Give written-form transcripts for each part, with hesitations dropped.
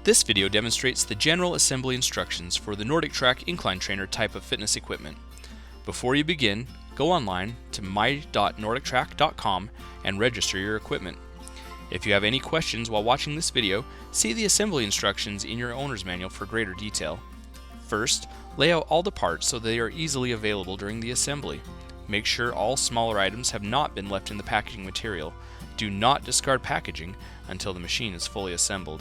This video demonstrates the general assembly instructions for the NordicTrack incline trainer type of fitness equipment. Before you begin, go online to my.nordictrack.com and register your equipment. If you have any questions while watching this video, see the assembly instructions in your owner's manual for greater detail. First, lay out all the parts so they are easily available during the assembly. Make sure all smaller items have not been left in the packaging material. Do not discard packaging until the machine is fully assembled.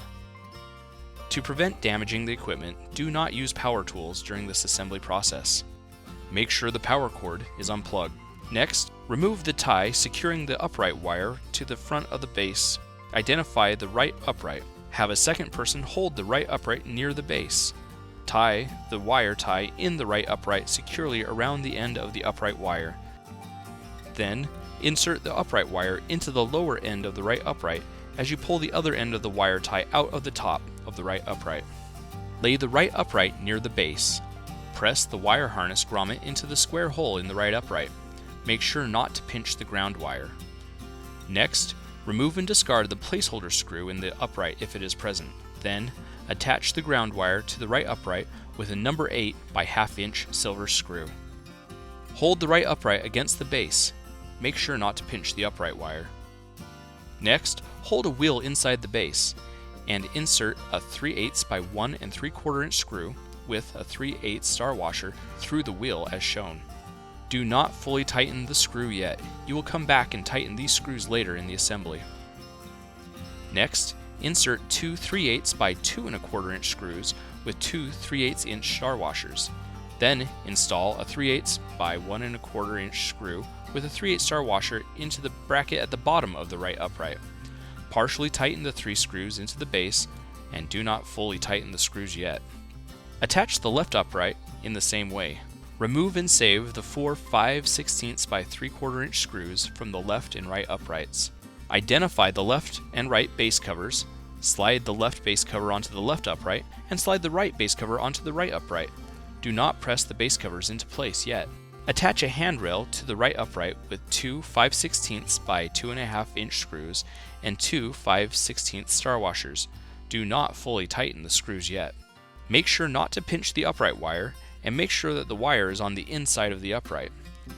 To prevent damaging the equipment, do not use power tools during this assembly process. Make sure the power cord is unplugged. Next, remove the tie securing the upright wire to the front of the base. Identify the right upright. Have a second person hold the right upright near the base. Tie the wire tie in the right upright securely around the end of the upright wire. Then, insert the upright wire into the lower end of the right upright as you pull the other end of the wire tie out of the top of the right upright. Lay the right upright near the base. Press the wire harness grommet into the square hole in the right upright. Make sure not to pinch the ground wire. Next, remove and discard the placeholder screw in the upright if it is present. Then, attach the ground wire to the right upright with a number 8 by 1/2 inch silver screw. Hold the right upright against the base. Make sure not to pinch the upright wire. Next, hold a wheel inside the base and insert a 3/8 by 1 3/4 inch screw with a 3/8 star washer through the wheel as shown. Do not fully tighten the screw yet. You will come back and tighten these screws later in the assembly. Next, insert two 3/8 by 2 1/4 inch screws with two 3/8 inch star washers. Then install a 3/8 by 1 1/4 inch screw with a 3/8 star washer into the bracket at the bottom of the right upright. Partially tighten the 3 screws into the base and do not fully tighten the screws yet. Attach the left upright in the same way. Remove and save the 4 5/16 by 3/4 inch screws from the left and right uprights. Identify the left and right base covers. Slide the left base cover onto the left upright and slide the right base cover onto the right upright. Do not press the base covers into place yet. Attach a handrail to the right upright with 2 5/16 by 2 1/2 inch screws and 2 5/16 star washers. Do not fully tighten the screws yet. Make sure not to pinch the upright wire and make sure that the wire is on the inside of the upright.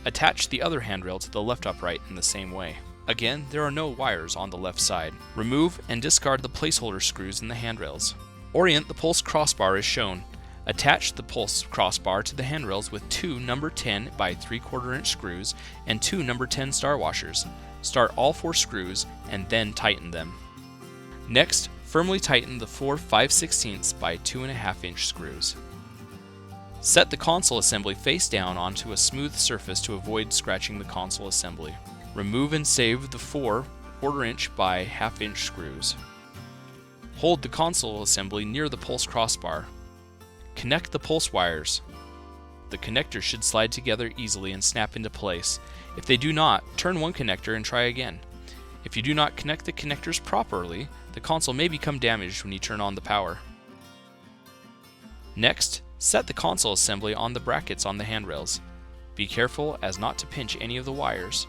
Attach the other handrail to the left upright in the same way. Again, there are no wires on the left side. Remove and discard the placeholder screws in the handrails. Orient the pulse crossbar as shown. Attach the pulse crossbar to the handrails with 2 number 10 by 3/4 inch screws and 2 number 10 star washers. Start all 4 screws and then tighten them. Next, firmly tighten the 4 5/16 by 2 1/2 inch screws. Set the console assembly face down onto a smooth surface to avoid scratching the console assembly. Remove and save the 4 1/4 inch by 1/2 inch screws. Hold the console assembly near the pulse crossbar. Connect the pulse wires. The connectors should slide together easily and snap into place. If they do not, turn one connector and try again. If you do not connect the connectors properly, the console may become damaged when you turn on the power. Next, set the console assembly on the brackets on the handrails. Be careful as not to pinch any of the wires.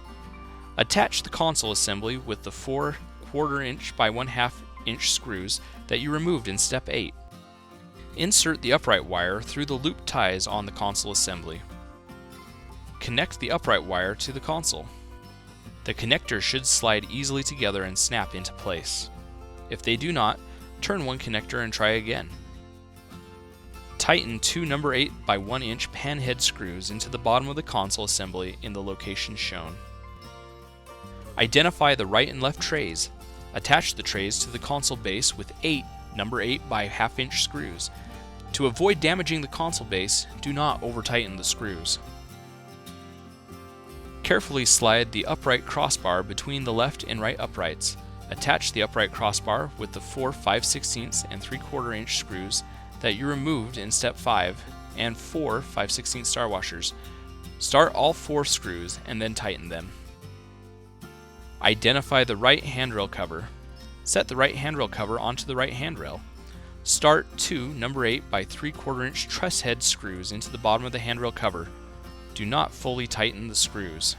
Attach the console assembly with the 4 1/4 inch by 1/2 inch screws that you removed in step 8. Insert the upright wire through the loop ties on the console assembly. Connect the upright wire to the console. The connectors should slide easily together and snap into place. If they do not, turn one connector and try again. Tighten 2 number 8 by 1 inch pan head screws into the bottom of the console assembly in the locations shown. Identify the right and left trays. Attach the trays to the console base with 8 number 8 by 1/2 inch screws. To avoid damaging the console base, do not over-tighten the screws. Carefully slide the upright crossbar between the left and right uprights. Attach the upright crossbar with the 4 5/16 and 3/4 inch screws that you removed in step 5 and 4 5/16 star washers. Start all 4 screws and then tighten them. Identify the right handrail cover. Set the right handrail cover onto the right handrail. Start 2 number 8 by 3/4 inch truss head screws into the bottom of the handrail cover. Do not fully tighten the screws.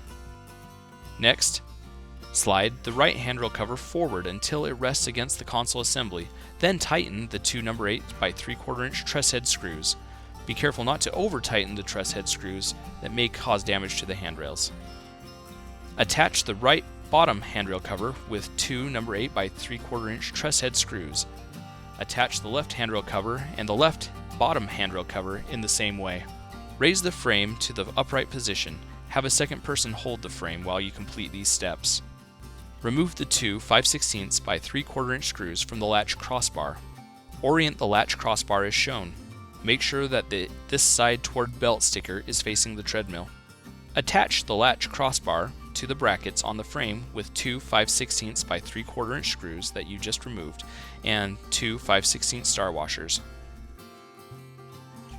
Next, Slide the right handrail cover forward until it rests against the console assembly, then tighten the two number 8 by 3/4 inch truss head screws. Be careful not to over-tighten the truss head screws that may cause damage to the handrails. Attach the right bottom handrail cover with two number 8 by 3/4 inch truss head screws. Attach the left handrail cover and the left bottom handrail cover in the same way. Raise the frame to the upright position. Have a second person hold the frame while you complete these steps. Remove the two 5/16 by 3/4 inch screws from the latch crossbar. Orient the latch crossbar as shown. Make sure that this side toward belt sticker is facing the treadmill. Attach the latch crossbar to the brackets on the frame with two 5/16 by 3/4 inch screws that you just removed and two 5/16 star washers.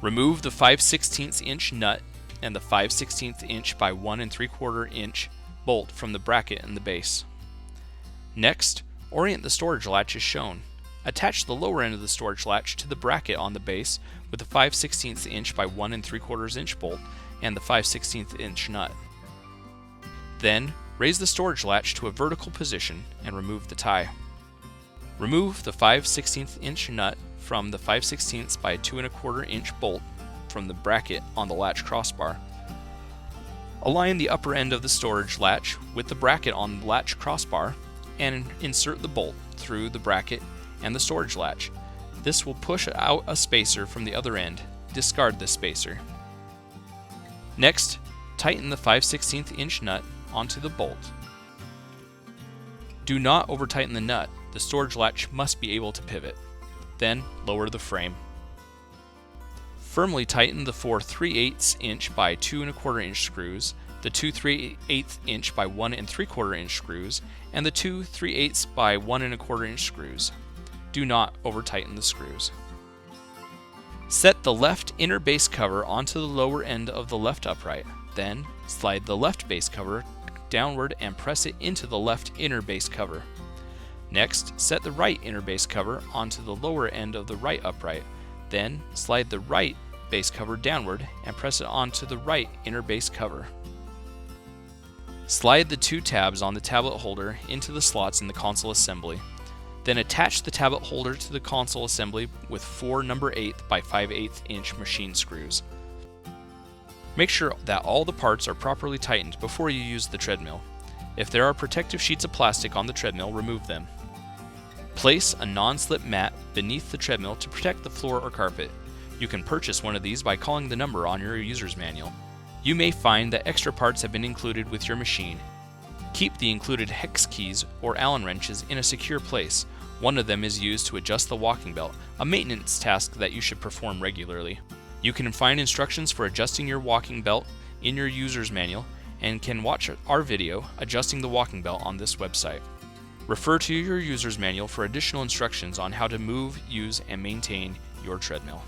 Remove the 5/16 inch nut and the 5/16 inch by 1 3/4 inch bolt from the bracket in the base. Next, orient the storage latch as shown. Attach the lower end of the storage latch to the bracket on the base with the 5/16 inch by 1 3/4 inch bolt and the 5/16 inch nut. Then, raise the storage latch to a vertical position and remove the tie. Remove the 5/16 inch nut from the 5/16 by 2 1/4 inch bolt from the bracket on the latch crossbar. Align the upper end of the storage latch with the bracket on the latch crossbar and insert the bolt through the bracket and the storage latch. This will push out a spacer from the other end. Discard this spacer. Next, tighten the 5/16 inch nut onto the bolt. Do not over-tighten the nut. The storage latch must be able to pivot. Then, lower the frame. Firmly tighten the four 3/8 inch by 2 1/4 inch screws, the two 3/8 inch by 1 3/4 inch screws, and the two 3/8 by 1 1/4 inch screws. Do not over-tighten the screws. Set the left inner base cover onto the lower end of the left upright. Then, slide the left base cover downward and press it into the left inner base cover. Next, set the right inner base cover onto the lower end of the right upright. Then, slide the right base cover downward and press it onto the right inner base cover. Slide the two tabs on the tablet holder into the slots in the console assembly. Then attach the tablet holder to the console assembly with four number 8 by 5/8 inch machine screws. Make sure that all the parts are properly tightened before you use the treadmill. If there are protective sheets of plastic on the treadmill, remove them. Place a non-slip mat beneath the treadmill to protect the floor or carpet. You can purchase one of these by calling the number on your user's manual. You may find that extra parts have been included with your machine. Keep the included hex keys or Allen wrenches in a secure place. One of them is used to adjust the walking belt, a maintenance task that you should perform regularly. You can find instructions for adjusting your walking belt in your user's manual and can watch our video, Adjusting the Walking Belt, on this website. Refer to your user's manual for additional instructions on how to move, use, and maintain your treadmill.